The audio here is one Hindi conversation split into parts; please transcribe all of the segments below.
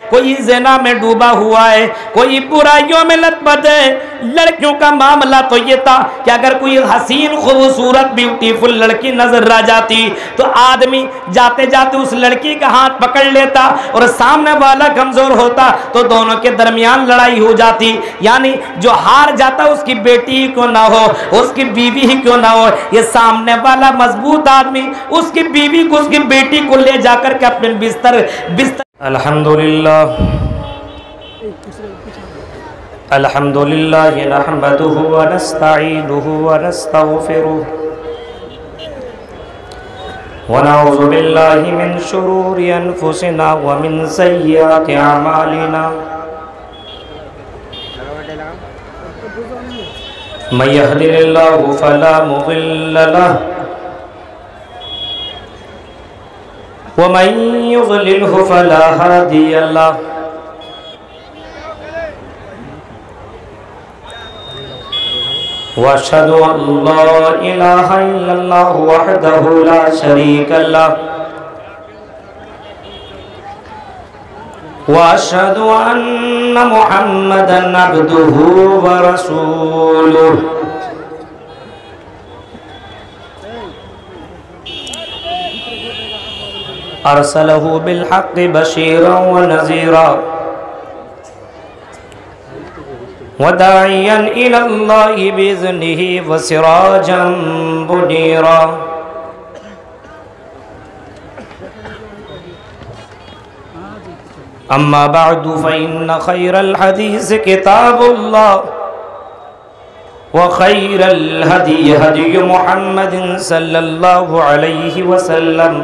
कोई ज़िना में डूबा हुआ है, कोई बुराइयों में लतपत है। लड़कियों का मामला तो ये था कि अगर कोई हसीन खूबसूरत ब्यूटीफुल लड़की नजर आ जाती तो आदमी जाते जाते उस लड़की का हाथ पकड़ लेता, और सामने वाला कमजोर होता तो दोनों के दरमियान लड़ाई हो जाती। यानी जो हार जाता उसकी बेटी ही क्यों ना हो, उसकी बीवी ही क्यों ना हो, ये सामने वाला मजबूत आदमी उसकी बीवी को उसकी बेटी को ले जाकर के अपने बिस्तर अल्हम्दुलिल्लाह अल्हम्दुलिल्लाह नहमदुहु व नस्तईनुहु व नस्तगफिरुहु व नऊज़ु बिल्लाहि मिन शुरूरि अनफुसिना व मिन सय्यिआति अमालिना मन यहदिहिल्लाहु फला मुदिल्ल लहु व मन युज़लिल्हु फला हादिय लहु। व अशहदु अल्ला इलाहा इल्लल्लाहु वहदहु ला शरीका लहु व अशहदु अन्ना मुहम्मदन अब्दुहु व रसूलुहु। अरसलहु बिल हक़्क़ि बशीरन व नज़ीरा व दाइयन इलल्लाहि बिइज़्निहि व सिराजन मुनीरा। अम्मा बअदु फ़इन्न खैरल हदीस किताबुल्लाह व खैरल हदी हदी मुहम्मदिन सल्लल्लाहु अलैहि वसल्लम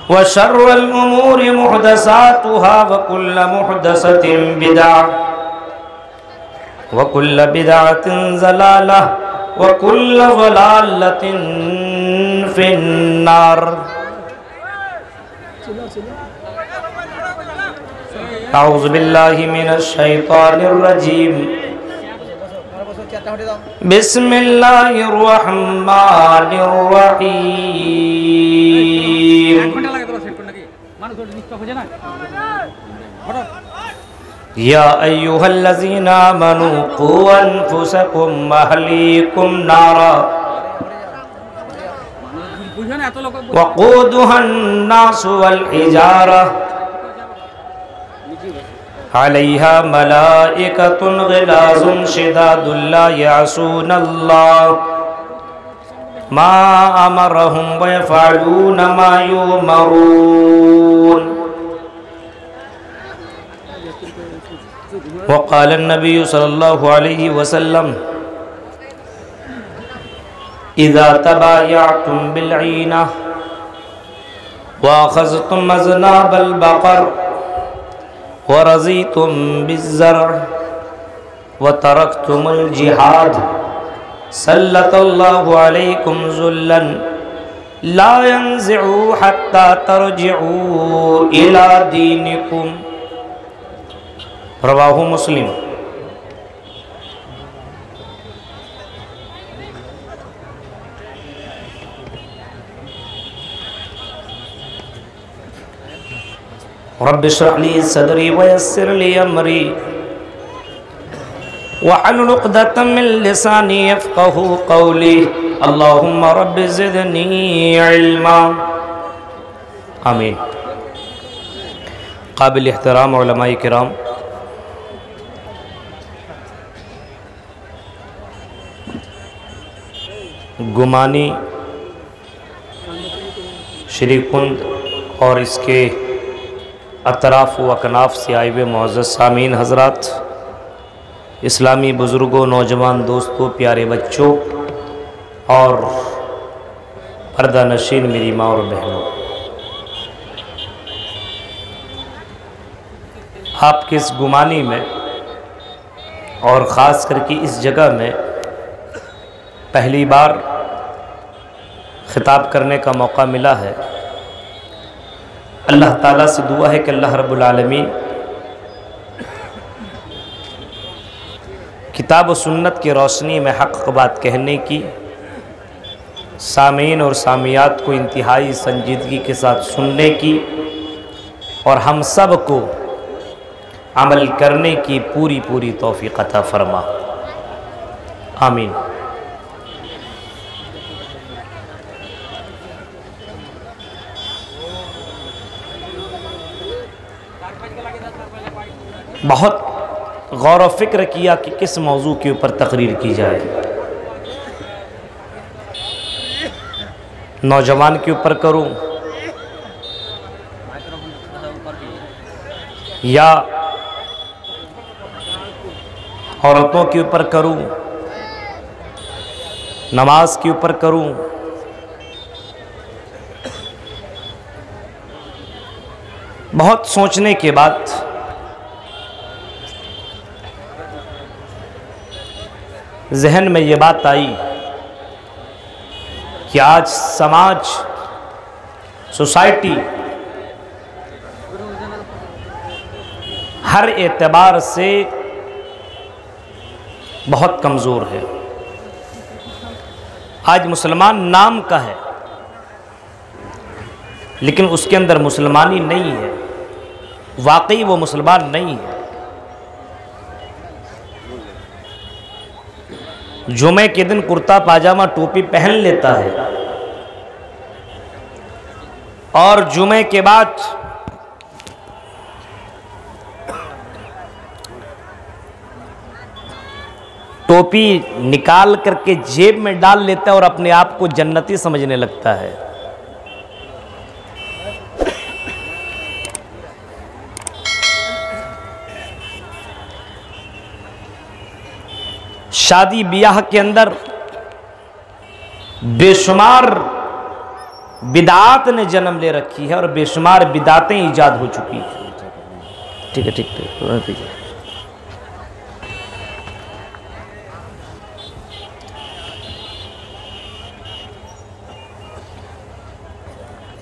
व शर्रल उमूरि मुहदसातुहा व कुल्ल मुहदसतिन बिदअह व कुल्ल बिदअतिन ज़लालह व कुल्ल ज़लालतिन फिन्नार। अऊज़ु बिल्लाहि मिनश शैतानिर रजीम। बिस्मिल्लाहिर रहमानिर रहीम। या अय्युहल्लज़ीना आमनू क़ू अनफुसकुम व अहलीकुम नारा वक़ूदुहन नासु वल हिजारा अलैहा मलाइकतुन ग़िलाज़ुन शिदादुन ला यअसूनल्लाह मा अमरहुम व यफ़अलून मा युमरून। वक़ाल अन्नबी सल्लल्लाहु अलैहि वसल्लम इज़ा तबायअतुम बिलईना व अख़ज़तुम अज़नाबल बक़र व रज़ीतुम बिज़्ज़र्अ व तरकतुमुल जिहाद सल्लल्लाहु अलैकुम ज़ुल्लन ला यंज़िउ हत्ता तरजिउ इला दीनिकुम। रवाहु मुस्लिम। रब्बि इश्रह ली सदरी व यस्सिर ली अमरी वहलुल उक़दतम मिन लिसानी यफ़क़हू क़ौली। अल्लाहुम्मा रब्बि ज़िदनी इल्मा। आमीन। काबिल एहतराम उलमाए किराम, गुमानी श्रीकुंड और इसके अतराफ़ व अकनाफ़ से आए हुए मुअज़्ज़ज़ सामीन हज़रात, इस्लामी बुज़ुर्गों, नौजवान दोस्तों, प्यारे बच्चों और पर्दा नशीन मेरी माँ और बहनों, आपके इस गुमानी में और ख़ास करके इस जगह में पहली बार ख़िताब करने का मौका मिला है। अल्लाह ताला से दुआ है कि अल्लाह रब्बुल आलमीन किताब व सुन्नत की रोशनी में हक़ बात कहने की, सामीन और सामियात को इंतहाई संजीदगी के साथ सुनने की और हम सब को अमल करने की पूरी पूरी तौफीक अता फरमा। आमीन। बहुत गौर व फिक्र किया कि किस मौजू के ऊपर तकरीर की जाए। नौजवान के ऊपर करूं या औरतों के ऊपर करूं, नमाज के ऊपर करूं, बहुत सोचने के बाद जहन में ये बात आई कि आज समाज, सोसाइटी हर एतबार से बहुत कमज़ोर है। आज मुसलमान नाम का है लेकिन उसके अंदर मुसलमानी नहीं है, वाकई वो मुसलमान नहीं है। जुमे के दिन कुर्ता पाजामा टोपी पहन लेता है और जुमे के बाद टोपी निकाल करके जेब में डाल लेता है और अपने आप को जन्नती समझने लगता है। शादी ब्याह के अंदर बेशुमार बिदात ने जन्म ले रखी है और बेशुमार बिदातें ईजाद हो चुकी हैं। ठीक है, ठीक है।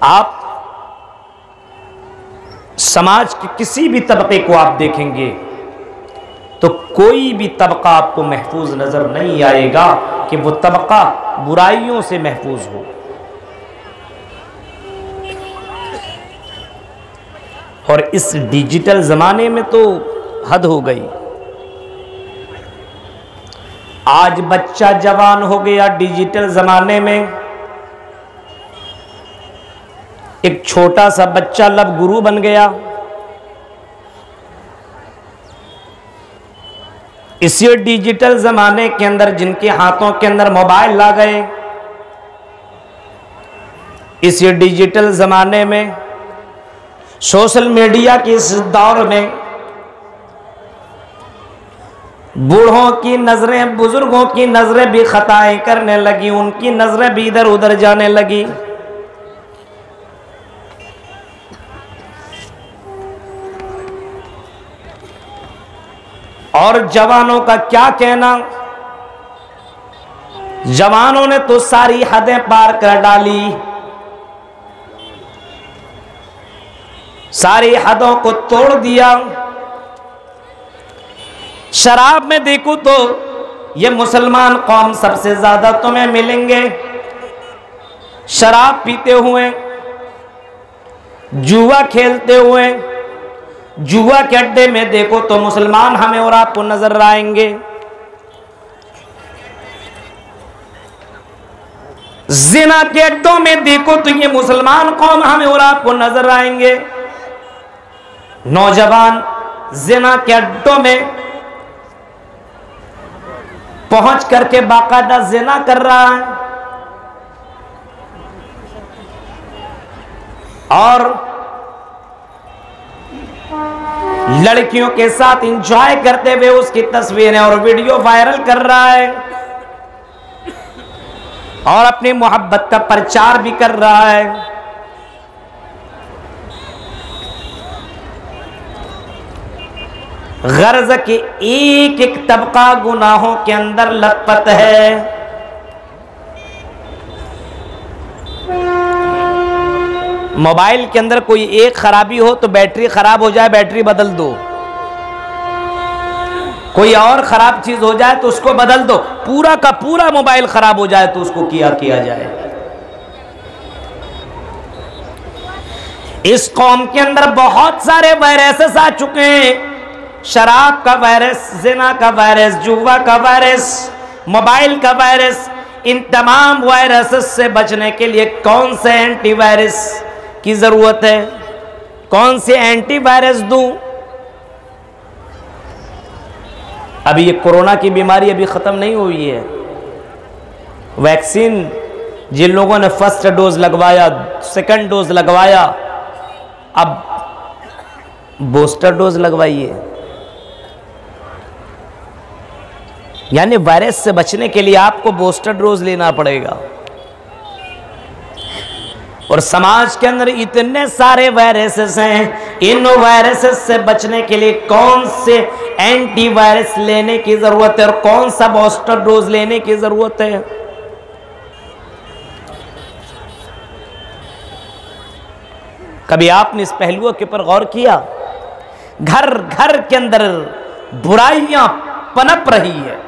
आप समाज के किसी भी तबके को आप देखेंगे तो कोई भी तबका आपको महफूज नजर नहीं आएगा कि वो तबका बुराइयों से महफूज हो। और इस डिजिटल जमाने में तो हद हो गई। आज बच्चा जवान हो गया डिजिटल जमाने में। एक छोटा सा बच्चा लब गुरु बन गया। इसी डिजिटल जमाने के अंदर जिनके हाथों के अंदर मोबाइल आ गए, इसी डिजिटल जमाने में सोशल मीडिया के इस दौर में बूढ़ों की नजरें, बुजुर्गों की नजरें भी खताएं करने लगी, उनकी नजरें भी इधर उधर जाने लगी। और जवानों का क्या कहना, जवानों ने तो सारी हदें पार कर डाली, सारी हदों को तोड़ दिया। शराब में देखो तो ये मुसलमान कौम सबसे ज्यादा तुम्हें मिलेंगे शराब पीते हुए, जुआ खेलते हुए। जुआ के अड्डे में देखो तो मुसलमान हमें और आपको नजर आएंगे। जिना के अड्डों में देखो तो ये मुसलमान कौम हमें और आपको नजर आएंगे। नौजवान जिना के अड्डों में पहुंच करके बाकायदा जिना कर रहा है और लड़कियों के साथ एंजॉय करते हुए उसकी तस्वीरें और वीडियो वायरल कर रहा है और अपनी मोहब्बत का प्रचार भी कर रहा है। गर्ज के एक एक तबका गुनाहों के अंदर लथपथ है। मोबाइल के अंदर कोई एक खराबी हो तो बैटरी खराब हो जाए, बैटरी बदल दो। कोई और खराब चीज हो जाए तो उसको बदल दो। पूरा का पूरा मोबाइल खराब हो जाए तो उसको किया जाए। इस कौम के अंदर बहुत सारे वायरसेस आ चुके हैं। शराब का वायरस, जिना का वायरस, जुआ का वायरस, मोबाइल का वायरस। इन तमाम वायरसेस से बचने के लिए कौन से एंटीवायरस की जरूरत है, कौन से एंटीवायरस दूं? अभी ये कोरोना की बीमारी अभी खत्म नहीं हुई है। वैक्सीन जिन लोगों ने फर्स्ट डोज लगवाया, सेकंड डोज लगवाया, अब बूस्टर डोज लगवाइए। यानी वायरस से बचने के लिए आपको बूस्टर डोज लेना पड़ेगा। और समाज के अंदर इतने सारे वायरसेस हैं, इन वायरसेस से बचने के लिए कौन से एंटीवायरस लेने की जरूरत है और कौन सा बूस्टर डोज लेने की जरूरत है? कभी आपने इस पहलुओं के ऊपर गौर किया? घर घर के अंदर बुराइयां पनप रही है।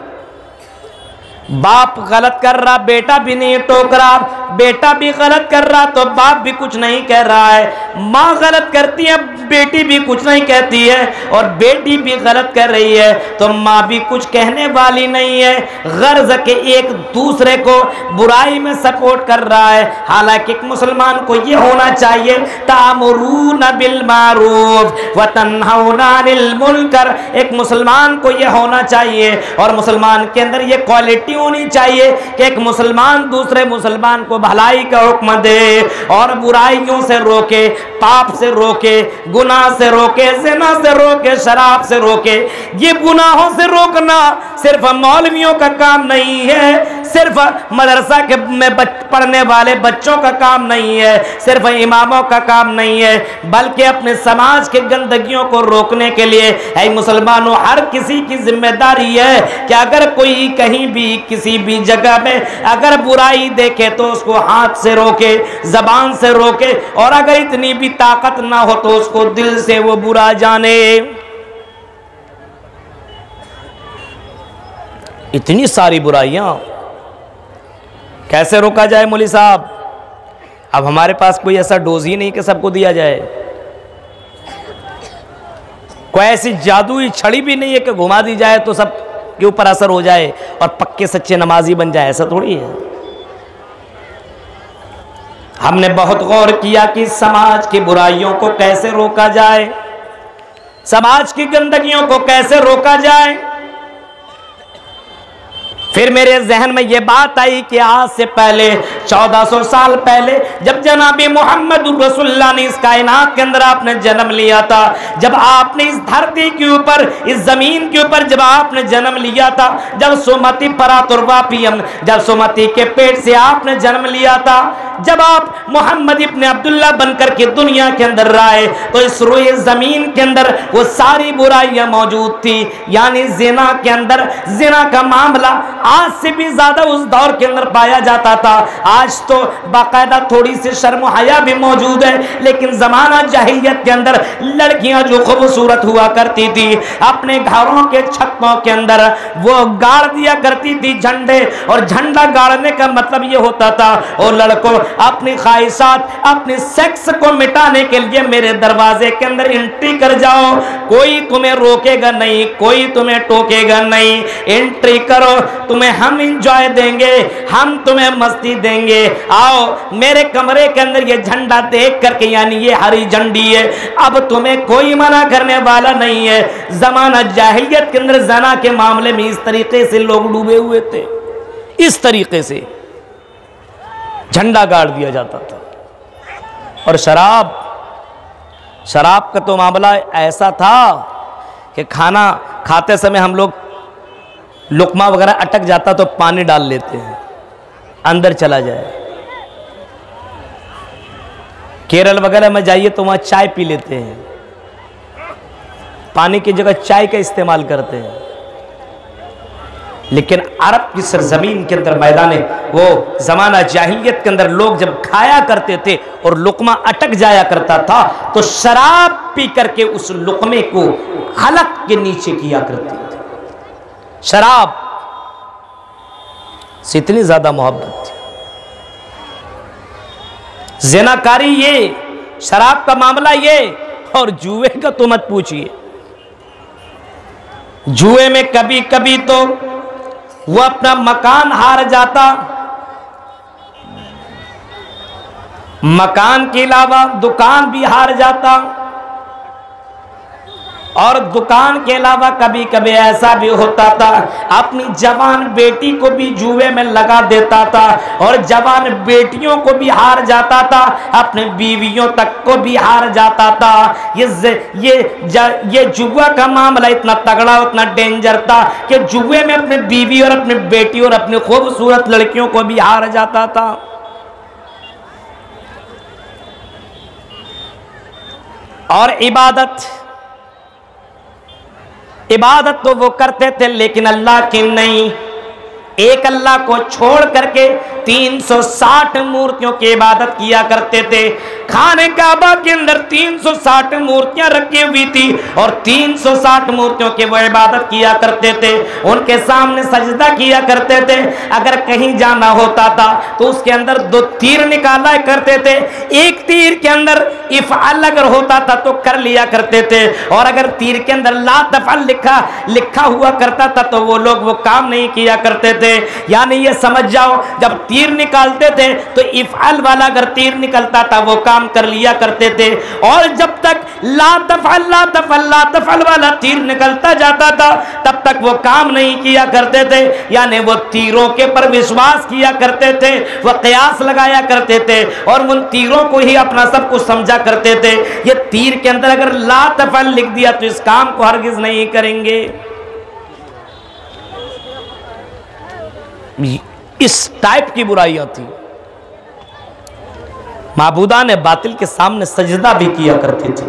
बाप गलत कर रहा, बेटा भी नहीं टोक रहा, बेटा भी गलत कर रहा तो बाप भी कुछ नहीं कह रहा है। माँ गलत करती है, बेटी भी कुछ नहीं कहती है, और बेटी भी गलत कर रही है तो माँ भी कुछ कहने वाली नहीं है। गर्ज के एक दूसरे को बुराई में सपोर्ट कर रहा है। हालांकि एक मुसलमान को ये होना चाहिए, तामुरून बिल मारूफ व तन्हौना अनिल मुनकर। एक मुसलमान को ये होना चाहिए और मुसलमान के अंदर ये क्वालिटी होनी चाहिए कि एक मुसलमान दूसरे मुसलमान को भलाई का हुक्म दे और बुराइयों से रोके, पाप से रोके, गुनाह से रोके, ज़िना से रोके, शराब से रोके। ये गुनाहों से रोकना सिर्फ मौलवियों का काम नहीं है, सिर्फ मदरसा के में पढ़ने वाले बच्चों का काम नहीं है, सिर्फ इमामों का काम नहीं है, बल्कि अपने समाज के गंदगियों को रोकने के लिए ऐ मुसलमानों हर किसी की जिम्मेदारी है कि अगर कोई कहीं भी किसी भी जगह में अगर बुराई देखे तो उसको हाथ से रोके, जबान से रोके, और अगर इतनी भी ताकत ना हो तो उसको दिल से वो बुरा जाने। इतनी सारी बुराइयां कैसे रोका जाए मौलवी साहब? अब हमारे पास कोई ऐसा डोज ही नहीं कि सबको दिया जाए। कोई ऐसी जादुई छड़ी भी नहीं है कि घुमा दी जाए तो सब के ऊपर असर हो जाए और पक्के सच्चे नमाजी बन जाए। ऐसा थोड़ी है। हमने बहुत गौर किया कि समाज की बुराइयों को कैसे रोका जाए, समाज की गंदगियों को कैसे रोका जाए। फिर मेरे जहन में यह बात आई कि आज से पहले 1400 साल पहले जब जनाबी मोहम्मद रसूलुल्लाह ने इस कायनात के अंदर आपने जन्म लिया था, जब आपने इस धरती के ऊपर, इस जमीन के ऊपर जब आपने जन्म लिया था, जब सुमति परातुर्वापियम, जब सुमति के पेट से आपने जन्म लिया था, जब आप मोहम्मद इब्ने अब्दुल्लाह बनकर के दुनिया के अंदर आए तो इस रोए जमीन के अंदर वो सारी बुराइयां मौजूद थी। यानी जिना के अंदर, जिना का मामला आज से भी ज्यादा उस दौर के अंदर पाया जाता था। आज तो बाकायदा थोड़ी सी शर्म हया भी मौजूद है, लेकिन जमाना जाहिलियत के अंदर लड़कियां जो खूबसूरत हुआ करती थी अपने घरों के छतों के अंदर वो गाड़ दिया करती थी झंडे, और झंडा गाड़ने का मतलब ये होता था और लड़कों अपनी ख्वाहिशात, अपने सेक्स को मिटाने के लिए मेरे दरवाजे के अंदर एंट्री कर जाओ, कोई तुम्हें रोकेगा नहीं, कोई तुम्हें टोकेगा नहीं, एंट्री करो, तुम्हें हम इंजॉय देंगे, हम तुम्हें मस्ती देंगे, आओ मेरे कमरे के अंदर ये झंडा देख करके, यानी ये हरी झंडी है, अब तुम्हें कोई मना करने वाला नहीं है। जमाना जाहिलियत के अंदर ज़ना के मामले में इस तरीके से लोग डूबे हुए थे, इस तरीके से झंडा गाड़ दिया जाता था। और शराब का तो मामला ऐसा था कि खाना खाते समय हम लोग लुकमा वगैरह अटक जाता तो पानी डाल लेते हैं अंदर चला जाए। केरल वगैरह में जाइए तो वहां चाय पी लेते हैं, पानी की जगह चाय का इस्तेमाल करते हैं। लेकिन अरब की सरजमीन के अंदर मैदान वो जमाना जाहिलियत के अंदर लोग जब खाया करते थे और लुकमा अटक जाया करता था तो शराब पी करके उस लुकमे को हलक के नीचे किया करते थे। शराब से इतनी ज्यादा मोहब्बत थी। ज़िनाकारी ये शराब का मामला ये, और जुए का तो मत पूछिए। जुए में कभी कभी तो वो अपना मकान हार जाता, मकान के अलावा दुकान भी हार जाता, और दुकान के अलावा कभी कभी ऐसा भी होता था अपनी जवान बेटी को भी जुए में लगा देता था, और जवान बेटियों को भी हार जाता था, अपने बीवियों तक को भी हार जाता था। ये जुआ का मामला इतना तगड़ा, इतना डेंजर था कि जुए में अपने बीवी और अपनी बेटी और अपनी खूबसूरत लड़कियों को भी हार जाता था। और इबादत तो वो करते थे लेकिन अल्लाह की नहीं। एक अल्लाह को छोड़ करके 360 मूर्तियों की इबादत किया करते थे। खाने काबा के अंदर 360 मूर्तियां रखी हुई थी और 360 मूर्तियों की वो इबादत किया करते थे, उनके सामने सजदा किया करते थे। अगर कहीं जाना होता था तो उसके अंदर 2 तीर निकाला करते थे, एक तीर के अंदर इफ़अल अगर होता था तो कर लिया करते थे, और अगर तीर के अंदर ला तफ़अल लिखा हुआ करता था तो वो लोग वो काम नहीं किया करते थे। यानी ये समझ जाओ, जब तीर निकालते थे तो इफ़अल वाला अगर तीर निकलता था वो काम कर लिया करते थे, और जब तक ला तफ़अल वाला तीर निकलता जाता था तब तक वो काम नहीं किया करते थे। यानी वो तीरों के पर विश्वास किया करते थे, वो क़यास लगाया करते थे और उन तीरों को ही अपना सब कुछ समझा करते थे। ये तीर के अंदर अगर ला तफ़अल लिख दिया तो इस काम को हरगिज़ नहीं करेंगे। इस टाइप की बुराइयां थी। माबूदा ने बातिल के सामने सजदा भी किया करते थे।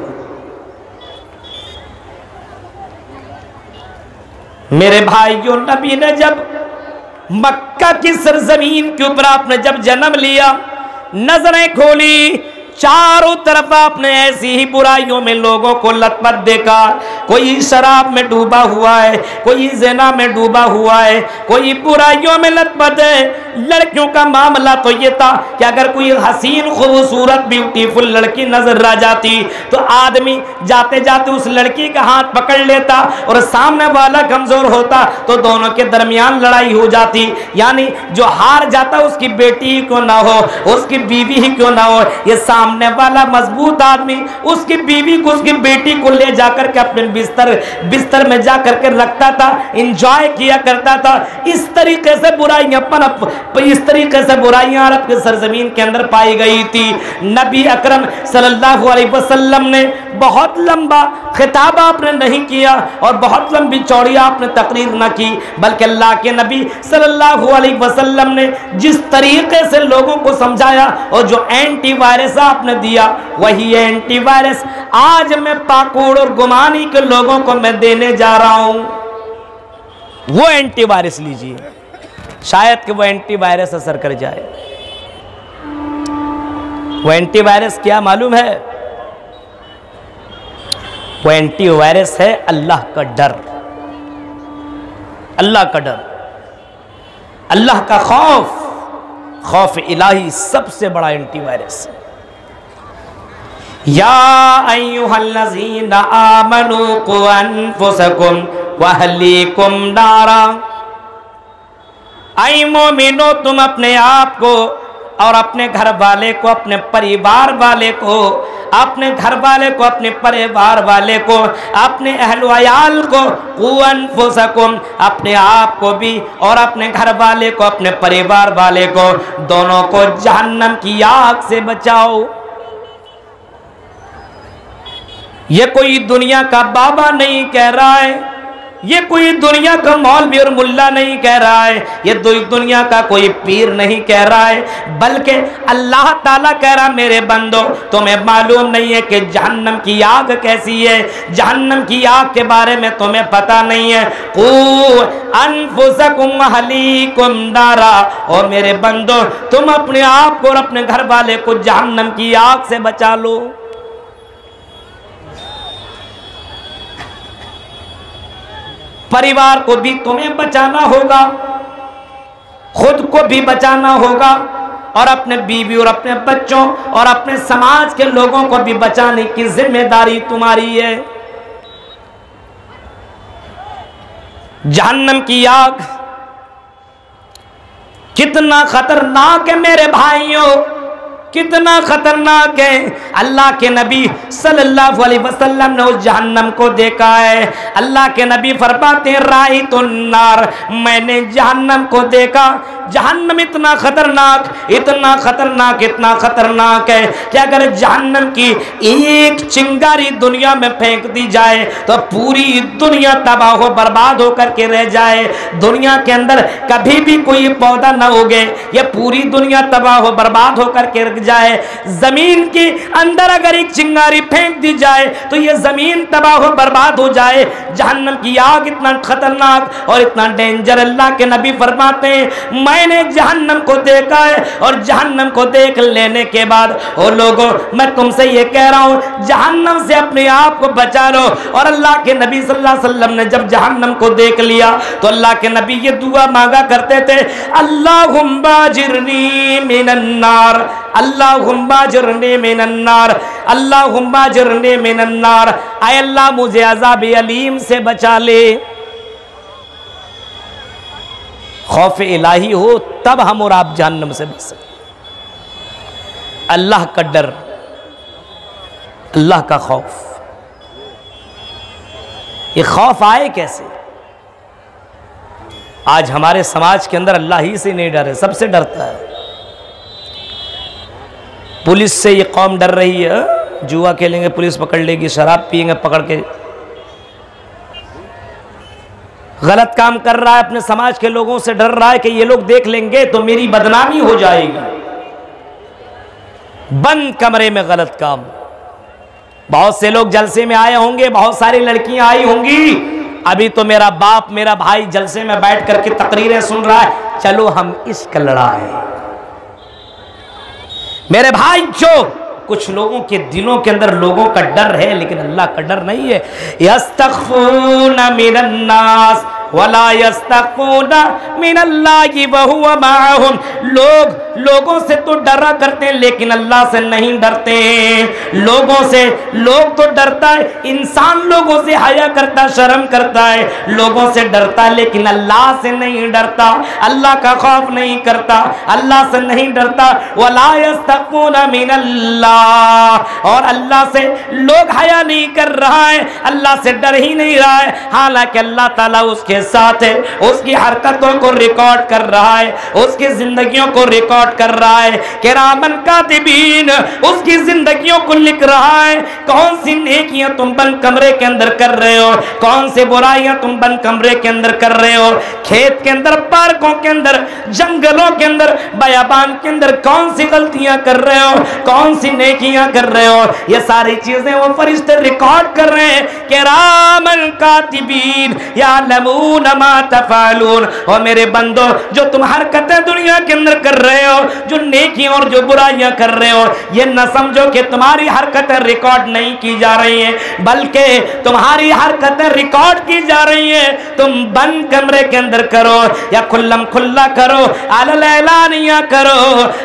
मेरे भाइयों, नबी ने जब मक्का की सरजमीन के ऊपर आपने जब जन्म लिया, नजरें खोली, चारों तरफ आपने ऐसी ही बुराइयों में लोगों को लतपत देखा। कोई शराब में डूबा हुआ है, कोई ज़िना में डूबा हुआ है, कोई बुराइयों में लतपत है। लड़कियों का मामला तो ये था कि अगर कोई हसीन खूबसूरत ब्यूटीफुल लड़की नजर आ जाती तो आदमी जाते जाते उस लड़की का हाथ पकड़ लेता, और सामने वाला कमजोर होता तो दोनों के दरमियान लड़ाई हो जाती। यानी जो हार जाता उसकी बेटी ही क्यों ना हो, उसकी बीवी ही क्यों ना हो, ये सामने वाला मजबूत आदमी उसकी बीवी को, उसकी बेटी को ले जाकर के अपने बिस्तर में जाकर के रखता था, इंजॉय किया करता था। इस तरीके से बुराइयां इस तरीके से बुराइयां अरब की सरजमीन के अंदर पाई गई थी। नबी अकरम सल्लल्लाहु अलैहि वसल्लम ने बहुत लंबा खिताब आपने नहीं किया और बहुत लंबी चौड़ी आपने तकरीर ना की, बल्कि अल्लाह के नबी सल्लल्लाहु अलैहि वसल्लम ने जिस तरीके से लोगों को समझाया और जो एंटीवायरस आपने दिया, वही एंटीवायरस आज मैं पाकुड़ और गुमानी के लोगों को मैं देने जा रहा हूं। वो एंटीवायरस लीजिए, शायद कि वो एंटीवायरस असर कर जाए। वो एंटीवायरस क्या मालूम है? वो एंटीवायरस है अल्लाह का डर, अल्लाह का डर, अल्लाह का खौफ इलाही सबसे बड़ा एंटीवायरस है। या अय्युहल्लज़ीना आमनू क़ु अनफुसकुम व अहलीकुम नारा, ऐ मोमिनो तुम अपने आप को और अपने घर वाले को, अपने परिवार वाले को, अपने घर वाले को, अपने परिवार वाले को, अपने अहल अयाल को, क़ु अनफुसकुम अपने आप को भी और अपने घर वाले को, अपने परिवार वाले को, दोनों को जहन्नम की आग से बचाओ। ये कोई दुनिया का बाबा नहीं कह रहा है, ये कोई दुनिया का मौलवी और मुल्ला नहीं कह रहा है, ये दुनिया का कोई पीर नहीं कह रहा है, बल्कि अल्लाह ताला कह रहा, मेरे बंदो तुम्हें मालूम नहीं है कि जहन्नम की आग कैसी है, जहन्नम की आग के बारे में तुम्हें पता नहीं है। क़ु अनफुसकुम व अहलीकुम नारा, और मेरे बंदो तुम अपने आप को और अपने घर वाले को जहन्नम की आग से बचा लो। परिवार को भी तुम्हें बचाना होगा, खुद को भी बचाना होगा, और अपने बीवी और अपने बच्चों और अपने समाज के लोगों को भी बचाने की जिम्मेदारी तुम्हारी है। जहन्नम की आग कितना खतरनाक है मेरे भाइयों, कितना खतरनाक है। अल्लाह के नबी सल्लल्लाहु अलैहि वसल्लम ने उस जहन्नम को देखा है। अल्लाह के नबी फरमाते हैं राइतुन नार, मैंने जहन्नम को देखा। जहन्नम इतना खतरनाक, इतना खतरनाक, इतना खतरनाक है कि अगर जहन्नम की एक चिंगारी दुनिया में फेंक दी जाए तो पूरी दुनिया तबाह बर्बाद होकर के रह जाए। दुनिया के अंदर कभी भी कोई पौधा न उगे, ये पूरी दुनिया तबाह बर्बाद होकर के रह जाए। जमीन के अंदर अगर एक चिंगारी फेंक दी जाए तो ये जमीन तबाह बर्बाद हो जाए। जहन्नम की आग इतना खतरनाक और इतना डेंजर। अल्लाह के नबी फरमाते हैं मैंने जहन्नम को देखा है और जहन्नम को देख लेने के बाद ओ लोगों, मैं तुमसे ये कह रहा हूं जहन्नम से अपने आप को बचा लो। और अल्लाह के नबी सल्लल्लाहु अलैहि वसल्लम ने जब जहन्नम को देख लिया तो अल्लाह के नबी ये दुआ मांगा करते थे, अल्लाहुम्मा जिरनी मिनन नार, अल्लाहुम्मा जिरनी मिनन नार, अल्लाहुम्मा जिरनी मिनन नार। आय अल्लाह मुझे अज़ाब अलीम से बचा ले। खौफ इलाही हो तब हम और आप जहन्नम से बच सकते। अल्लाह का डर, अल्लाह का खौफ, ये खौफ आए कैसे? आज हमारे समाज के अंदर अल्लाह ही से नहीं डरे, सबसे डरता है। पुलिस से ये कौम डर रही है, जुआ खेलेंगे पुलिस पकड़ लेगी, शराब पिएंगे पकड़ के, गलत काम कर रहा है अपने समाज के लोगों से डर रहा है कि ये लोग देख लेंगे तो मेरी बदनामी हो जाएगी। बंद कमरे में गलत काम। बहुत से लोग जलसे में आए होंगे, बहुत सारी लड़कियां आई होंगी। अभी तो मेरा बाप मेरा भाई जलसे में बैठ करके तकरीरें सुन रहा है, चलो हम इश्क लड़ाएं। मेरे भाई जो कुछ लोगों के दिलों के अंदर लोगों का डर है लेकिन अल्लाह का डर नहीं है। यस्तखफूना मिनन नास वला यस्तखफूना मिनल्लाहि व हुवा माअहुम। लोग लोगों से तो डरा करते हैं लेकिन अल्लाह से नहीं डरते हैं। लोगों से लोग तो डरता है, इंसान लोगों से हया करता, शर्म करता है, लोगों से डरता है लेकिन अल्लाह से नहीं डरता, अल्लाह का खौफ नहीं करता, अल्लाह से नहीं डरता। वला यस्तखफूना मिनल्लाह, और अल्लाह से लोग हया नहीं कर रहा है, अल्लाह से डर ही नहीं रहा है, हालांकि अल्लाह ताला उसके साथ है, उसकी हरकतों को रिकॉर्ड कर रहा है, उसकी जिंदगियों को रिकॉर्ड कर रहा है। किरामन कातिबीन उसकी जिंदगियों को लिख रहा है। कौन सी नेकियां तुम बंद कमरे के अंदर कर रहे हो, कौन सी बुराइयां तुम बंद कमरे के अंदर कर रहे हो। खेत के अंदर, पार्कों के अंदर, जंगलों के अंदर, बयाबान के अंदर कौन सी गलतियां कर रहे हो, कौन सी नेकियां कर रहे हो, ये सारी चीजें वो फरिश्ते रिकॉर्ड कर रहे हैं। किरामन कातिबीन यालमून मा तफअलून। और मेरे बंदो, जो तुम हरकतें दुनिया के अंदर कर रहे हो, जो नेकियां और जो बुराइयां कर रहे हो, ये न समझो कि तुम्हारी हरकतें रिकॉर्ड नहीं की जा रही हैं, बल्कि तुम्हारी हरकतें रिकॉर्ड की जा रही हैं। तुम बंद कमरे के अंदर करो या खुल्लम खुल्ला करो, अलल ऐलानिया करो।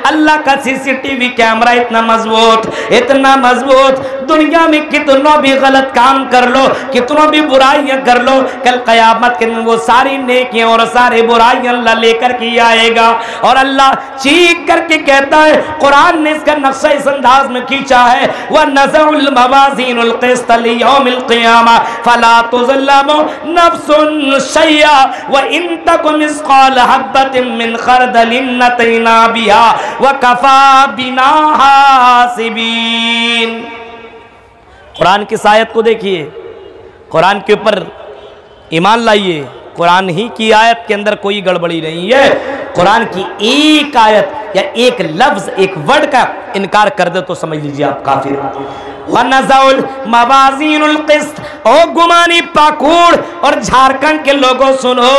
अल्लाह का सीसीटीवी कैमरा इतना मजबूत, इतना मजबूत, दुनिया में कितनों भी गलत काम कर लो, कितनों भी बुराइयां कर लो, कल कयामत के दिन वो सारी नेकियां और सारी बुराइयां अल्लाह लेकर के आएगा। और अल्लाह चीख करके कहता है, कुरान ने इसका नक्शा इस अंदाज में खींचा है, वह नज़उल मवाज़ीनुल क़िस्त लियौमिल क़ियामा फला तुज़ल्लमु नफ्सुन शैया व इन तक मिस्क़ाल हब्बतिन मिन खरदलिन नतैना बिहा व कफ़ा बिना हासिबीन। कुरान की आयत को देखिए, कुरान के ऊपर ईमान लाइए। कुरान ही की आयत के अंदर कोई गड़बड़ी नहीं है। कुरान की एक आयत या एक लफ्ज, एक वर्ड का इनकार कर दे तो समझ लीजिए आप काफिर। वनज़उल मवाज़ीनुल क़िस्त, ओ गुमानी पाकुड़ और झारखंड के लोगों सुनो,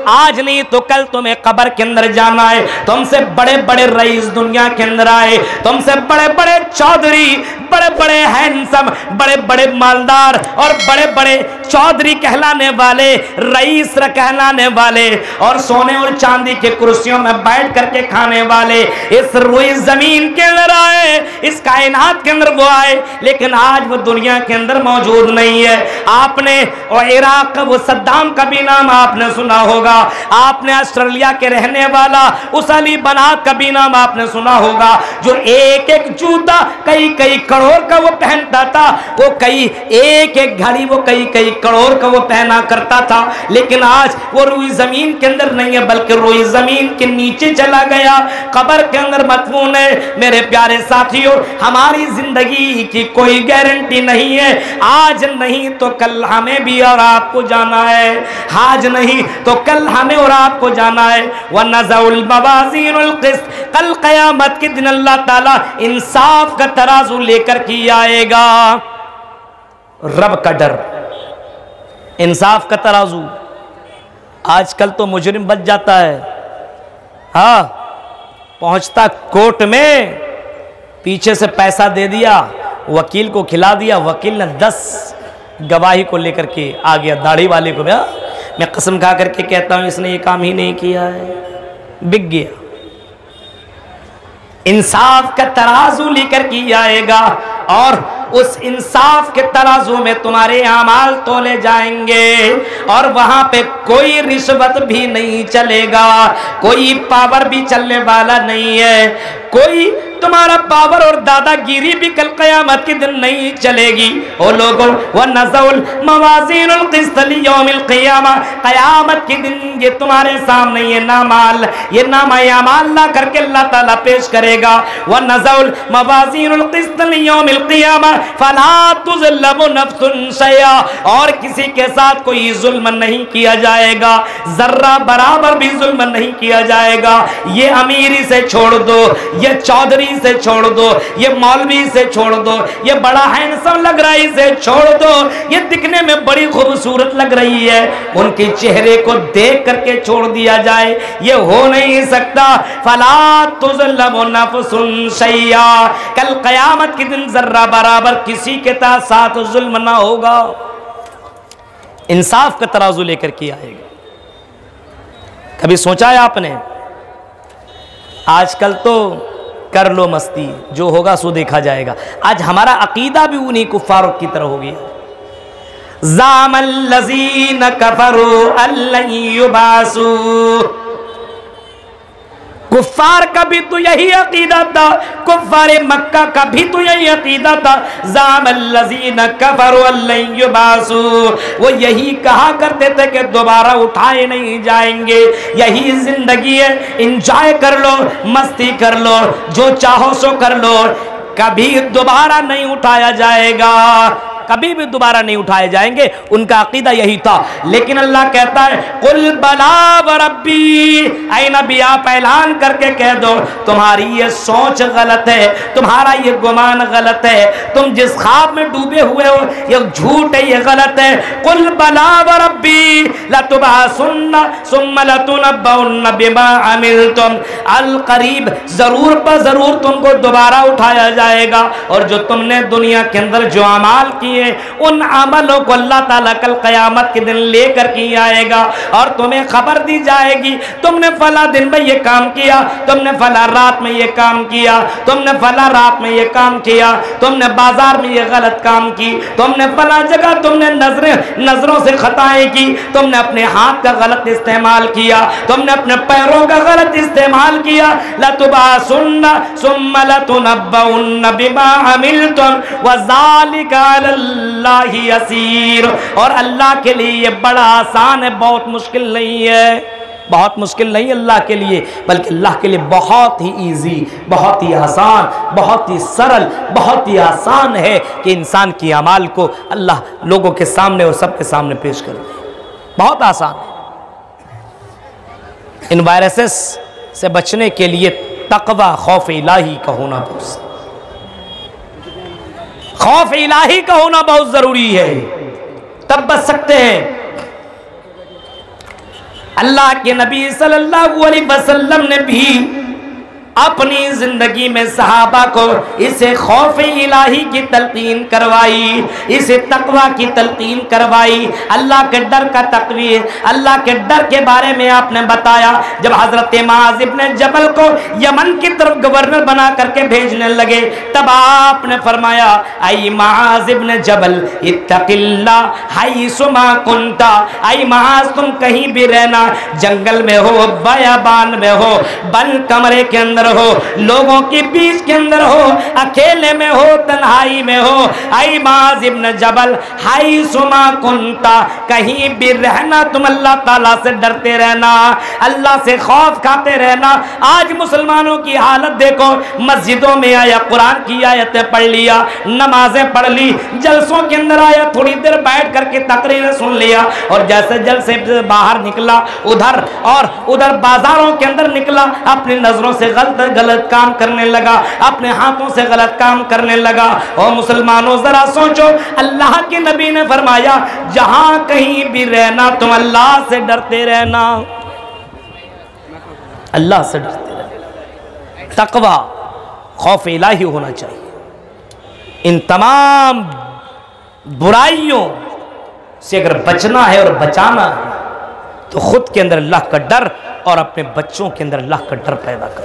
आज नहीं तो कल तुम्हें कब्र के अंदर जाना है। तुमसे बड़े बड़े रईस दुनिया के अंदर आए, तुमसे बड़े बड़े चौधरी, बड़े बड़े हैंडसम, बड़े बड़े मालदार और बड़े बड़े चौधरी कहलाने वाले, रईस कहलाने वाले और सोने और चांदी के कुर्सियों में बैठ करके खाने वाले इस रुई जमीन के अंदर आए, इस कायनात के अंदर वो आए, लेकिन आज वो दुनिया के अंदर मौजूद नहीं है। आपने और इराक का वो सद्दाम का भी नाम आपने सुना होगा, आपने ऑस्ट्रेलिया के रहने वाला उस अली बनात का भी नाम आपने सुना होगा, जो एक एक जूता कई कई करोड़ का वो पहनता था, वो कई एक एक घड़ी वो कई कई करोड़ का वो पहना करता था। लेकिन आज वो रुई जमीन के अंदर नहीं है, बल्कि रुई जमीन के नीचे चला गया, कब्र के अंदर मदफून है। मेरे प्यारे साथियों, हमारी जिंदगी की कोई गारंटी नहीं है, आज नहीं तो कल हमें भी और आपको जाना है, आज नहीं तो कल हमें और आपको जाना है। वनज़उल मवाज़ीनुल क़िस्त, कल क़यामत के दिन अल्लाह ताला इंसाफ का तराजू लेकर के आएगा। रब का डर, इंसाफ का तराजू। आजकल तो मुजरिम बच जाता है, हाँ, पहुंचता कोर्ट में, पीछे से पैसा दे दिया, वकील को खिला दिया, वकील ने 10 गवाही को लेकर के आ गया, दाढ़ी वाले को भैया मैं कसम खा करके कहता हूं इसने ये काम ही नहीं किया है, बिक गया। इंसाफ का तराजू लेकर के आएगा और उस इंसाफ के तराजू में तुम्हारे अमाल तोले जाएंगे और वहां पे कोई रिश्वत भी नहीं चलेगा, कोई पावर भी चलने वाला नहीं है, कोई तुम्हारा पावर और दादागिरी भी कल क़यामत के दिन नहीं चलेगी। ओ लोगों, वनज़उल मवाज़ीनुल क़िस्त लियौमिल क़ियामा, क़यामत के दिन ये तुम्हारे सामने ये नामाल, ये नामा-ए-अमाल ला करके अल्लाह ताला पेश करेगा। वनज़उल मवाज़ीनुल क़िस्त लियौमिल क़ियामा फला तुज़लमु नफ्सुन शैआ, और किसी के साथ कोई जुल्म नहीं किया जाएगा, जर्रा बराबर भी जुल्म नहीं किया जाएगा। ये अमीरी से छोड़ दो, ये चौधरी से छोड़ दो, ये मौलवी से छोड़ दो, ये बड़ा हैंडसम लग रहा है इसे छोड़ दो, ये दिखने में बड़ी खूबसूरत लग रही है, उनके चेहरे को देख करके छोड़ दिया जाए, ये हो नहीं सकता। फला तुज़लमु नफ्सुन शैआ, कल क़यामत के दिन जर्रा बराबर किसी के साथ जुल्म ना होगा। इंसाफ का तराजू लेकर के आएगा। कभी सोचा है आपने? आजकल तो कर लो मस्ती, जो होगा सो देखा जाएगा। आज हमारा अकीदा भी उन्हीं कुफ्फारों की तरह हो गया। ज़ामल लज़ीन कफ़रू अल्लन युबासू, कुफ्फार का भी तो यही अकीदा था, कुफ्फारे मक्का का भी तो यही अकीदा था। ज़ामल लज़ीन कफ़रू अल्लन युबासू, वो यही कहा करते थे कि दोबारा उठाए नहीं जाएंगे, यही जिंदगी है, इंजॉय कर लो, मस्ती कर लो, जो चाहो सो कर लो, कभी दोबारा नहीं उठाया जाएगा, कभी भी दोबारा नहीं उठाए जाएंगे। उनका अकीदा यही था। लेकिन अल्लाह कहता है कुल बला व रब्बी, ऐ नबी आप ऐलान करके कह दो तुम्हारी ये सोच गलत है, तुम्हारा ये गुमान गलत है, तुम जिस ख्वाब में डूबे हुए हो ये झूठ है, ये गलत है। कुल बला व रब्बी लतुबअसुन्ना सुम्मा लतुनब्बउन्ना बिमा अमिलतुम, अल करीब जरूर पर जरूर तुमको दोबारा उठाया जाएगा, और जो तुमने दुनिया के अंदर जो अमाल किए उन अमलों को अल्लाह ताला कल क़यामत के दिन लेकर के आएगा और तुम्हें खबर दी जाएगी तुमने फला दिन में ये काम किया, तुमने फला रात में ये काम किया, तुमने फला रात में ये काम किया, तुमने बाजार में ये गलत काम की, तुमने फला जगह तुमने नजरों से खताएं की, तुमने अपने हाथ का गलत इस्तेमाल किया, तुमने अपने पैरों का गलत इस्तेमाल किया। लतुबअसुन्ना सुम्मा लतुनब्बउन्ना बिमा अमिलतुम व ज़ालिका अल्लाहि यसीर, और अल्लाह के लिए ये बड़ा आसान है, बहुत मुश्किल नहीं है, बहुत मुश्किल नहीं अल्लाह के लिए, बल्कि अल्लाह के लिए बहुत ही इजी, बहुत ही आसान, बहुत ही सरल, बहुत ही आसान है कि इंसान की अमाल को अल्लाह लोगों के सामने और सबके सामने पेश कर दे। बहुत आसान है। इन वायरसेस से बचने के लिए तक़वा खौफ इलाही का होना बहुत, खौफ इलाही का होना बहुत ज़रूरी है। तब बच सकते हैं। अल्लाह के नबी सल्लल्लाहु अलैहि वसल्लम ने भी अपनी जिंदगी में सहाबा को इसे खौफ इलाही की तलकीन करवाई, इसे तकवा की तलकीन करवाई, अल्लाह के डर का तकवीर, अल्लाह के डर के बारे में आपने बताया। जब हजरत मुआज़ इब्न जबल को यमन की तरफ गवर्नर बना करके भेजने लगे, तब आपने फरमाया, आई मुआज़ इब्न जबल इत्तक़िल्लाह हैसुमा कुंता, आई मुआज़ तुम कहीं भी रहना, जंगल में हो, बयाबान में हो, बंद कमरे के अंदर हो, लोगों के बीच के अंदर हो, अकेले में हो, तन्हाई में हो, आई मुआज़ इब्न जबल हैसुमा कुंता, कहीं भी रहना तुम अल्लाह ताला से डरते रहना, अल्लाह से खौफ खाते रहना। आज मुसलमानों की हालत देखो, मस्जिदों में आया, कुरान की आयतें पढ़ लिया, नमाजें पढ़ ली, जलसों के अंदर आया, थोड़ी देर बैठ करके तकरीरें सुन लिया, और जैसे जलसे से बाहर निकला उधर और उधर बाजारों के अंदर निकला, अपनी नजरों से गलत काम करने लगा, अपने हाथों से गलत काम करने लगा। और मुसलमानों जरा सोचो, अल्लाह के नबी ने फरमाया, जहां कहीं भी रहना तुम अल्लाह से डरते रहना, अल्लाह से डरते रहना। तकवा खौफ इलाही होना चाहिए। इन तमाम बुराइयों से अगर बचना है और बचाना है तो खुद के अंदर अल्लाह का डर और अपने बच्चों के अंदर अल्लाह का डर पैदा कर,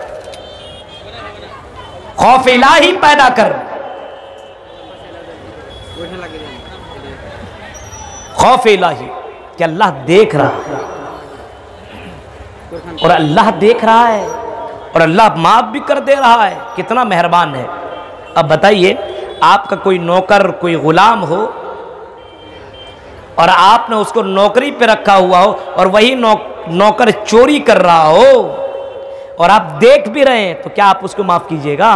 खौफ इलाही पैदा कर। खौफ इलाही कि अल्लाह देख रहा है, और अल्लाह देख रहा है, और अल्लाह माफ भी कर दे रहा है, कितना मेहरबान है। अब बताइए, आपका कोई नौकर, कोई गुलाम हो और आपने उसको नौकरी पे रखा हुआ हो, और वही नौकर चोरी कर रहा हो और आप देख भी रहे हैं, तो क्या आप उसको माफ कीजिएगा?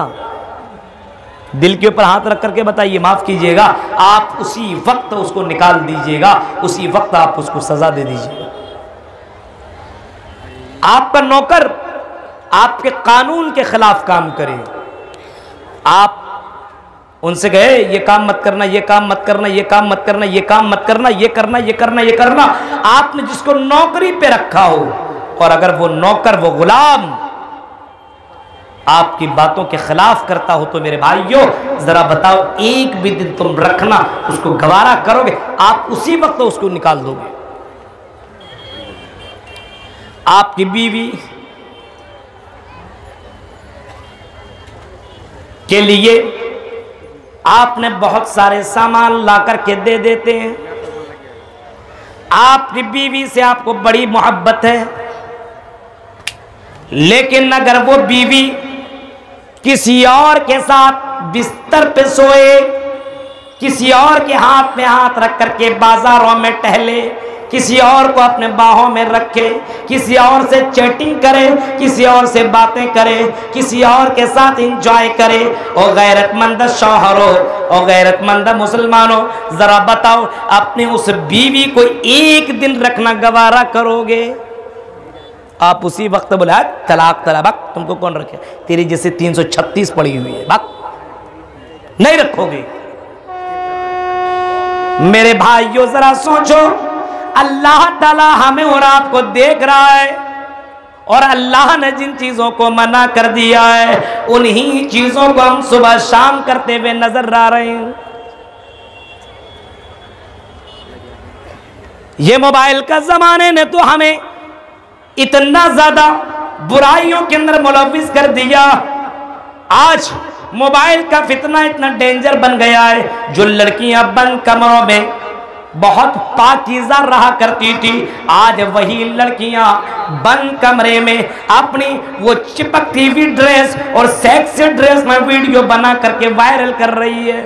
दिल के ऊपर हाथ रख करके बताइए, माफ कीजिएगा? आप उसी वक्त उसको निकाल दीजिएगा, उसी वक्त आप उसको सजा दे दीजिएगा। आपका नौकर आपके कानून के खिलाफ काम करे, आप उनसे गए, ये काम मत करना, ये काम मत करना, ये काम मत करना, ये काम मत करना, ये करना, ये करना, ये करना, आपने जिसको नौकरी पे रखा हो, और अगर वो नौकर, वो गुलाम आपकी बातों के खिलाफ करता हो, तो मेरे भाइयों जरा बताओ, एक भी दिन तुम रखना उसको गवारा करोगे? आप उसी वक्त उसको निकाल दोगे। आपकी बीवी के लिए आपने बहुत सारे सामान ला करके दे देते हैं, आपकी बीवी से आपको बड़ी मोहब्बत है, लेकिन अगर वो बीवी किसी और के साथ बिस्तर पे सोए, किसी और के हाथ में हाथ रख करके बाजारों में टहले, किसी और को अपने बाहों में रखे, किसी और से चैटिंग करे, किसी और से बातें करे, किसी और के साथ एंजॉय करे, और गैरतमंद शौहरों और गैरतमंद मुसलमानों, जरा बताओ, अपने उस बीवी को एक दिन रखना गवारा करोगे? आप उसी वक्त बोला तलाक तलाक, तुमको कौन रखे, तेरी जैसे 336 पड़ी हुई है, बात नहीं रखोगे। मेरे भाइयों जरा सोचो, अल्लाह ताला हमें और आपको देख रहा है, और अल्लाह ने जिन चीजों को मना कर दिया है, उन्हीं चीजों को हम सुबह शाम करते हुए नजर आ रहे हैं। ये मोबाइल का जमाने ने तो हमें इतना ज्यादा बुराइयों के अंदर मुलव्विस कर दिया। आज मोबाइल का फितना इतना डेंजर बन गया है, जो लड़कियां बंद कमरों में बहुत पाकीज़ा रहा करती थी, आज वही लड़कियां बंद कमरे में अपनी वो चिपकती हुई ड्रेस और सेक्सी ड्रेस में वीडियो बना करके वायरल कर रही है,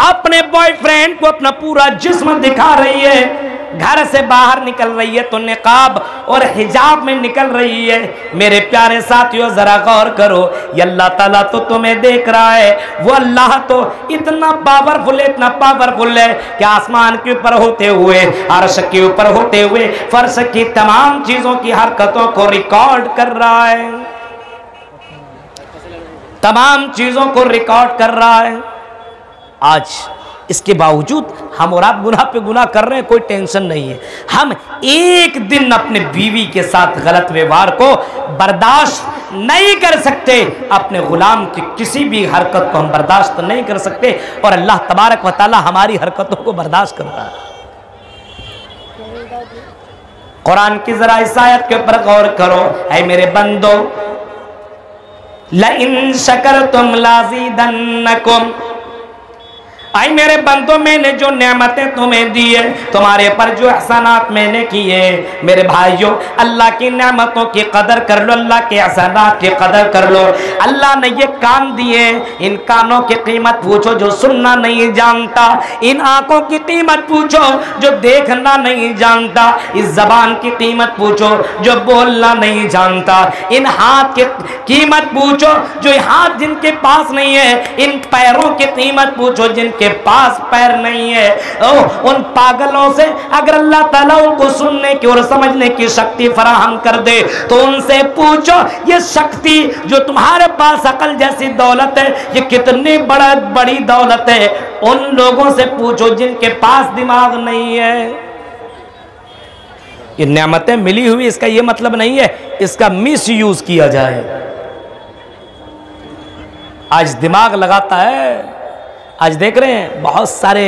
अपने बॉयफ्रेंड को अपना पूरा जिस्म दिखा रही है, घर से बाहर निकल रही है तो निकाब और हिजाब में निकल रही है। मेरे प्यारे साथियों जरा गौर करो, ये अल्लाह ताला तो तुम्हें देख रहा है। वो अल्लाह तो इतना पावरफुल है, इतना पावरफुल है कि आसमान के ऊपर होते हुए, अर्श के ऊपर होते हुए, फर्श की तमाम चीजों की हरकतों को रिकॉर्ड कर रहा है, तमाम चीजों को रिकॉर्ड कर रहा है। आज इसके बावजूद हम और आप गुनाह पे गुनाह कर रहे हैं, कोई टेंशन नहीं है। हम एक दिन अपने बीवी के साथ गलत व्यवहार को बर्दाश्त नहीं कर सकते, अपने गुलाम की किसी भी हरकत को हम बर्दाश्त नहीं कर सकते, और अल्लाह तबारक व तआला हमारी हरकतों को बर्दाश्त कर रहा है। कुरान की जरा इस आयत के ऊपर गौर करो। ऐ मेरे बंदो, लइन शकरतुम लाज़ीदन्नकुम, आई मेरे बंदों, मैंने जो नेमतें तुम्हें दी है, तुम्हारे पर जो एहसानात मैंने किए, मेरे भाइयों, अल्लाह की नेमतों की कदर कर लो, अल्लाह के एहसानात की कदर कर लो। अल्लाह ने ये कान दिए, इन कानों की कीमत पूछो जो सुनना नहीं जानता, इन आंखों की कीमत पूछो जो देखना नहीं जानता, इस जबान की कीमत पूछो जो बोलना नहीं जानता, इन हाथ की कीमत पूछो जो हाथ जिनके पास नहीं है, इन पैरों की कीमत पूछो जिनके के पास पैर नहीं है। उन पागलों से अगर अल्लाह ताला उनको सुनने की और समझने की शक्ति फराहम कर दे, तो उनसे पूछो ये शक्ति जो तुम्हारे पास अकल जैसी दौलत है, ये कितनी बड़ी दौलत है। उन लोगों से पूछो जिनके पास दिमाग नहीं है। ये नेमतें मिली हुई, इसका ये मतलब नहीं है इसका मिस यूज किया जाए। आज दिमाग लगाता है, आज देख रहे हैं बहुत सारे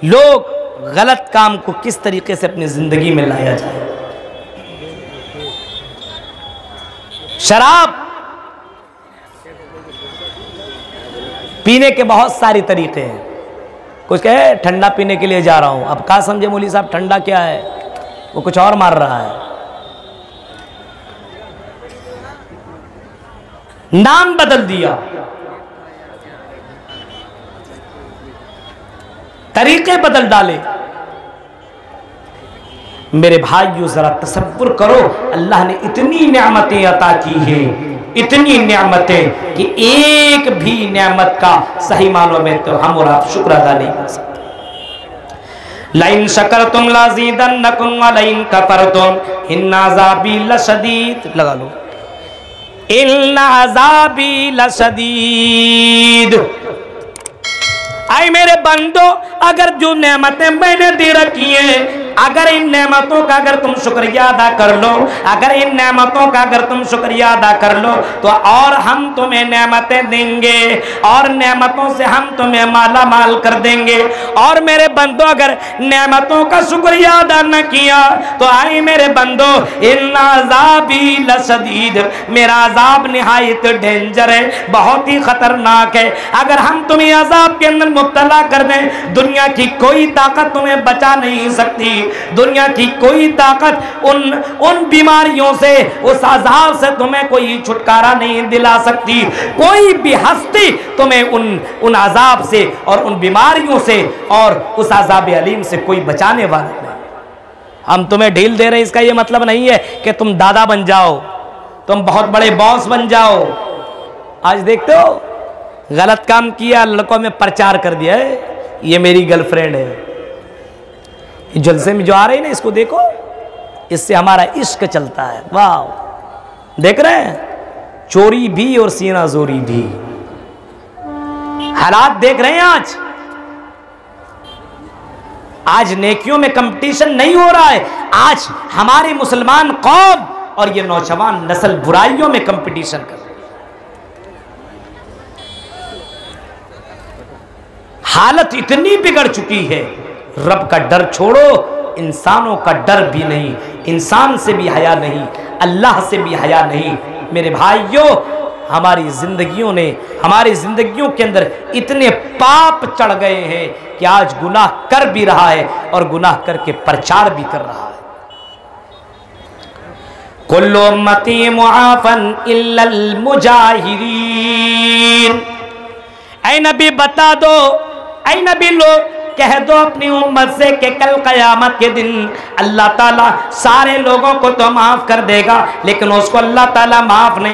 लोग गलत काम को किस तरीके से अपनी जिंदगी में लाया जाए। शराब पीने के बहुत सारे तरीके हैं। कुछ कहे ठंडा पीने के लिए जा रहा हूं, अब कहा समझे मौलवी साहब ठंडा क्या है, वो कुछ और मार रहा है। नाम बदल दिया, तरीके बदल डाले। मेरे भाइयों जरा तसव्वुर करो, अल्लाह ने इतनी नेमतें अता की है, इतनी नेमतें कि एक भी नेमत का सही मानों में तो हम और आप शुक्र अदा नहीं कर सकते। लाइन शकरतुम लाज़ीदन्नकुम व लाइन कफरतुम इन्ना अज़ाबी लशदीद, लगा लो, इन्ना अज़ाबी लशदीद। आई मेरे बंदो, अगर जो नेमतें मैंने दे रखी हैं, अगर इन नेमतों का अगर तुम शुक्रिया अदा कर लो, अगर इन नेमतों का अगर तुम शुक्रिया अदा कर लो, तो और हम तुम्हें नेमतें देंगे और नेमतों से हम तुम्हें माला माल कर देंगे। और मेरे बंदो, अगर नेमतों का शुक्रिया अदा न किया तो आई मेरे बंदो, इन्ना अज़ाबी लशदीद, मेरा अजाब निहायत डेंजर है, बहुत ही खतरनाक है। अगर हम तुम्हें अजाब के अंदर मुब्तला कर दें, दुनिया की कोई ताकत तुम्हें बचा नहीं सकती, दुनिया की कोई ताकत उन बीमारियों से, उस अजाब से तुम्हें कोई छुटकारा नहीं दिला सकती। कोई भी हस्ती तुम्हें उन अजाब से और उन बीमारियों से और उस अजाब अलीम से कोई बचाने वाला नहीं। हम तुम्हें ढील दे रहे हैं, इसका यह मतलब नहीं है कि तुम दादा बन जाओ, तुम बहुत बड़े बॉस बन जाओ। आज देखते हो गलत काम किया, लड़कों में प्रचार कर दिया है, ये मेरी गर्लफ्रेंड है। जलसे में जो आ रही है ना, इसको देखो, इससे हमारा इश्क चलता है। वाह, देख रहे हैं, चोरी भी और सीना जोरी भी, हालात देख रहे हैं। आज नेकियों में कंपटीशन नहीं हो रहा है, आज हमारी मुसलमान कौम और ये नौजवान नस्ल बुराइयों में कंपटीशन कर रही है। हालत इतनी बिगड़ चुकी है, रब का डर छोड़ो, इंसानों का डर भी नहीं, इंसान से भी हया नहीं, अल्लाह से भी हया नहीं। मेरे भाइयों, हमारी जिंदगियों के अंदर इतने पाप चढ़ गए हैं कि आज गुनाह कर भी रहा है और गुनाह करके प्रचार भी कर रहा है। कुल्लु उम्मती मुआफन इल्लल मुजाहिरीन। ऐ नबी बता दो, ऐ नबी लोग कह दो अपनी उम्मत से कि कल क़यामत के दिन अल्लाह ताला सारे लोगों को तो माफ कर देगा, लेकिन उसको अल्लाह ताला माफ नहीं